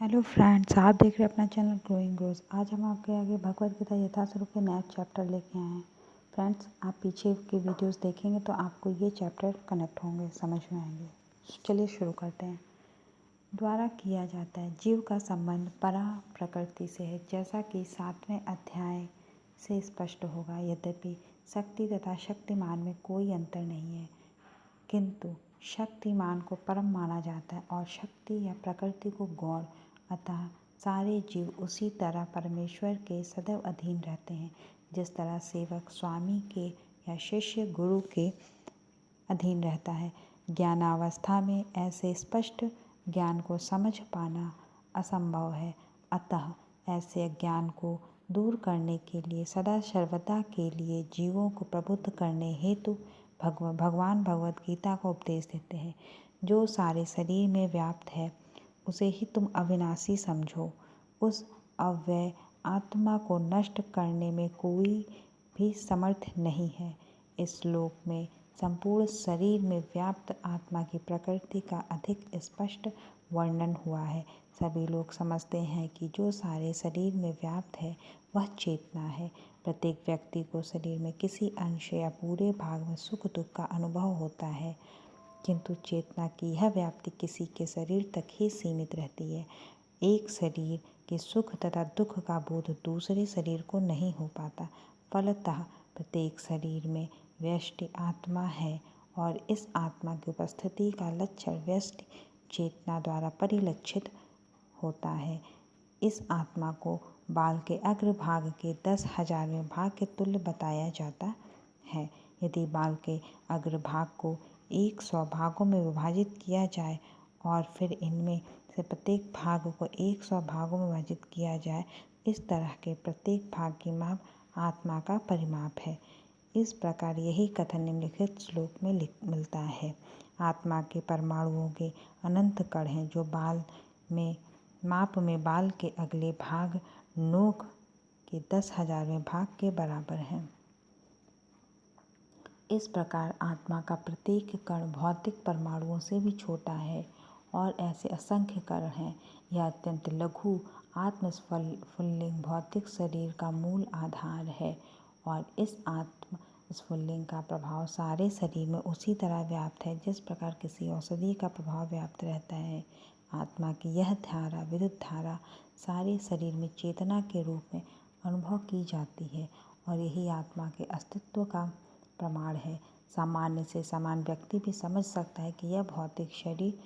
Hello friends, आप देख रहे हैं अपना चैनल ग्रोइंग ग्रोस। आज हम आपके आगे भगवद गीता यथास्वरूप के नया चैप्टर लेके आए हैं। फ्रेंड्स, आप पीछे की वीडियोस देखेंगे तो आपको ये चैप्टर कनेक्ट होंगे, समझ में आएंगे। चलिए शुरू करते हैं। द्वारा किया जाता है। जीव का संबंध परा प्रकृति से है, जैसा कि 7वें अध्याय से स्पष्ट होगा। यद्यपि शक्ति तथा शक्तिमान में कोई अंतर नहीं है, किंतु शक्तिमान को परम माना जाता है और शक्ति या प्रकृति को गौण। अतः सारे जीव उसी तरह परमेश्वर के सदैव अधीन रहते हैं, जिस तरह सेवक स्वामी के या शिष्य गुरु के अधीन रहता है। ज्ञानावस्था में ऐसे स्पष्ट ज्ञान को समझ पाना असंभव है। अतः ऐसे अज्ञान को दूर करने के लिए सदा सर्वदा के लिए जीवों को प्रबुद्ध करने हेतु भगवान भगवद गीता का उपदेश देते हैं। जो सारे शरीर में व्याप्त है, उसे ही तुम अविनाशी समझो। उस अव्यय आत्मा को नष्ट करने में कोई भी समर्थ नहीं है। इस श्लोक में संपूर्ण शरीर में व्याप्त आत्मा की प्रकृति का अधिक स्पष्ट वर्णन हुआ है। सभी लोग समझते हैं कि जो सारे शरीर में व्याप्त है वह चेतना है। प्रत्येक व्यक्ति को शरीर में किसी अंश या पूरे भाग में सुख दुख का अनुभव होता है, किंतु चेतना की यह व्याप्ति किसी के शरीर तक ही सीमित रहती है। एक शरीर के सुख तथा दुख का बोध दूसरे शरीर को नहीं हो पाता। फलतः प्रत्येक शरीर में व्यष्टि आत्मा है और इस आत्मा की उपस्थिति का लक्षण व्यष्टि चेतना द्वारा परिलक्षित होता है। इस आत्मा को बाल के अग्रभाग के 10,000वें भाग के तुल्य बताया जाता है। यदि बाल के अग्रभाग को 100 भागों में विभाजित किया जाए और फिर इनमें से प्रत्येक भाग को 100 भागों में विभाजित किया जाए, इस तरह के प्रत्येक भाग की माप आत्मा का परिमाप है। इस प्रकार यही कथन निम्नलिखित श्लोक में मिलता है। आत्मा के परमाणुओं के अनंत कण हैं, जो बाल में माप में बाल के अगले भाग नोक के 10,000वें भाग के बराबर हैं। इस प्रकार आत्मा का प्रत्येक कण भौतिक परमाणुओं से भी छोटा है और ऐसे असंख्य कण हैं। यह अत्यंत लघु आत्मस्फुल्लिंग भौतिक शरीर का मूल आधार है और इस आत्म स्फुल्लिंग का प्रभाव सारे शरीर में उसी तरह व्याप्त है जिस प्रकार किसी औषधि का प्रभाव व्याप्त रहता है। आत्मा की यह धारा विद्युत धारा सारे शरीर में चेतना के रूप में अनुभव की जाती है और यही आत्मा के अस्तित्व का प्रमाण है। सामान्य से सामान्य व्यक्ति भी समझ सकता है कि यह भौतिक शरीर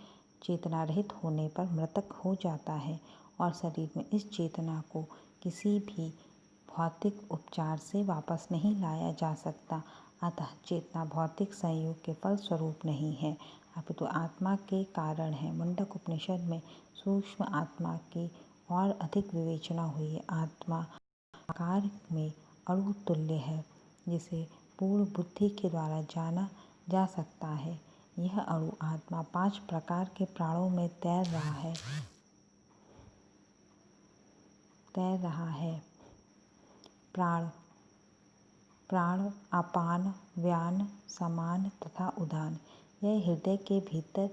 चेतना रहित होने पर मृतक हो जाता है और शरीर में इस चेतना को किसी भी भौतिक उपचार से वापस नहीं लाया जा सकता। अतः चेतना भौतिक संयोग के फलस्वरूप नहीं है, अपितु आत्मा के कारण है। मुंडक उपनिषद में सूक्ष्म आत्मा की और अधिक विवेचना हुई है। आत्मा आकार में अणु तुल्य है, जिसे पूर्ण बुद्धि के द्वारा जाना जा सकता है। यह अणु आत्मा 5 प्रकार के प्राणों में तैर रहा है। प्राण अपान व्यान समान तथा उदान। यह हृदय के भीतर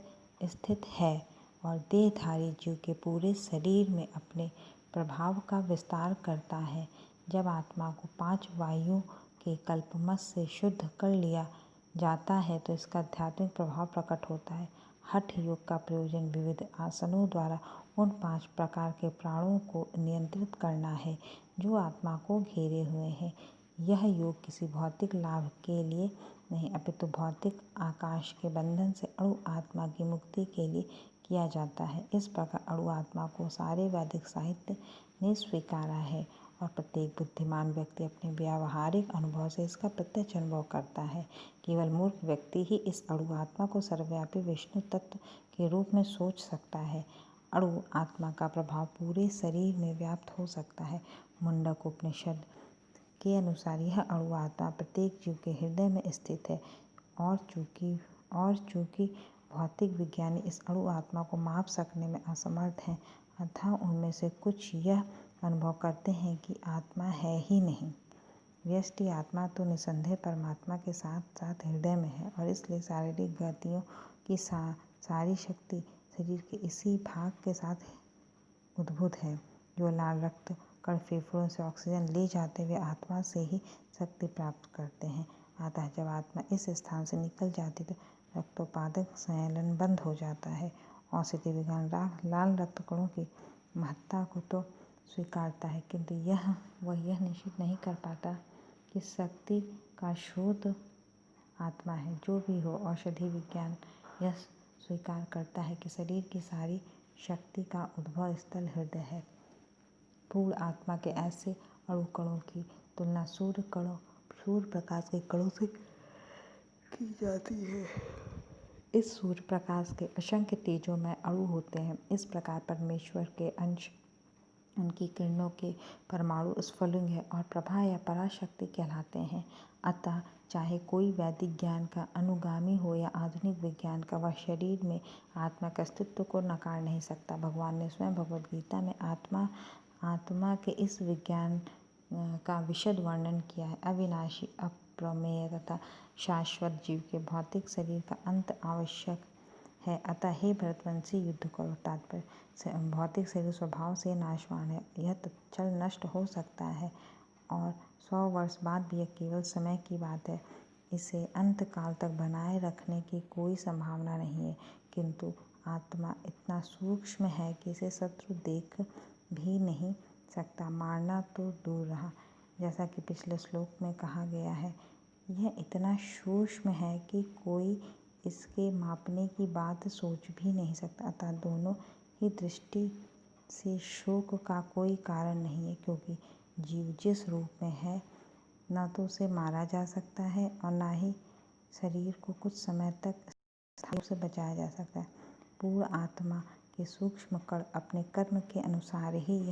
स्थित है और देहधारी जीव के पूरे शरीर में अपने प्रभाव का विस्तार करता है। जब आत्मा को 5 वायुओं के कल्पमस से शुद्ध कर लिया जाता है तो इसका आध्यात्मिक प्रभाव प्रकट होता है। हठ योग का प्रयोजन विविध आसनों द्वारा उन 5 प्रकार के प्राणों को नियंत्रित करना है जो आत्मा को घेरे हुए हैं। यह योग किसी भौतिक लाभ के लिए नहीं, अपितु भौतिक आकाश के बंधन से अणु आत्मा की मुक्ति के लिए किया जाता है। इस प्रकार अणु आत्मा को सारे वैदिक साहित्य ने स्वीकारा है और प्रत्येक बुद्धिमान व्यक्ति अपने व्यावहारिक अनुभव से इसका प्रत्यक्ष अनुभव करता है। केवल मूर्ख व्यक्ति ही इस अणु आत्मा को सर्वव्यापी विष्णु तत्व के रूप में सोच सकता है। अणु आत्मा का प्रभाव पूरे शरीर में व्याप्त हो सकता है। मुंडक उपनिषद के अनुसार यह अणु आत्मा प्रत्येक जीव के हृदय में स्थित है और चूँकि भौतिक विज्ञानी इस अणु आत्मा को माप सकने में असमर्थ हैं, अतः उनमें से कुछ यह अनुभव करते हैं कि आत्मा है ही नहीं। व्यष्टि आत्मा तो निसंदेह परमात्मा के साथ साथ हृदय में है और इसलिए शारीरिक गतियों की सारी शक्ति शरीर के इसी भाग के साथ उद्भूत है। जो लाल रक्त कण फेफड़ों से ऑक्सीजन ले जाते हुए आत्मा से ही शक्ति प्राप्त करते हैं। अतः जब आत्मा इस स्थान से निकल जाती तो रक्तोत्पादक संचलन बंद हो जाता है। औषधि विज्ञान लाल रक्त कणों की महत्ता को तो स्वीकारता है, किंतु वह यह निश्चित नहीं कर पाता कि शक्ति का स्रोत आत्मा है। जो भी हो, औषधि विज्ञान यह स्वीकार करता है कि शरीर की सारी शक्ति का उद्भव स्थल हृदय है। पूर्ण आत्मा के ऐसे अणु कणों की तुलना सूर्य प्रकाश के कणों से की जाती है। इस सूर्य प्रकाश के असंख्य तेजोमय अणु होते हैं। इस प्रकार परमेश्वर के अंश उनकी किरणों के परमाणु स्फुलिंग है और प्रभा या पराशक्ति कहलाते हैं। अतः चाहे कोई वैदिक ज्ञान का अनुगामी हो या आधुनिक विज्ञान का, वह शरीर में आत्मा के अस्तित्व को नकार नहीं सकता। भगवान ने स्वयं भगवद गीता में आत्मा के इस विज्ञान का विशद वर्णन किया है। अविनाशी, अप्रमेय तथा शाश्वत जीव के भौतिक शरीर का अंत आवश्यक है। अतः हे भरतवंशी, युद्ध करो। तात्पर्य, भौतिक शरीर स्वभाव से नाशवान है। यह तत्क्षण नष्ट हो सकता है और 100 वर्ष बाद भी यह केवल समय की बात है। इसे अंत काल तक बनाए रखने की कोई संभावना नहीं है। किंतु आत्मा इतना सूक्ष्म है कि इसे शत्रु देख भी नहीं सकता, मारना तो दूर रहा। जैसा कि पिछले श्लोक में कहा गया है, यह इतना सूक्ष्म है कि कोई इसके मापने की बात सोच भी नहीं सकता। अतः दोनों ही दृष्टि से शोक का कोई कारण नहीं है, क्योंकि जीव जिस रूप में है, न तो उसे मारा जा सकता है और न ही शरीर को कुछ समय तक स्थायी रूप से बचाया जा सकता है। पूर्ण आत्मा के सूक्ष्म कण अपने कर्म के अनुसार ही यह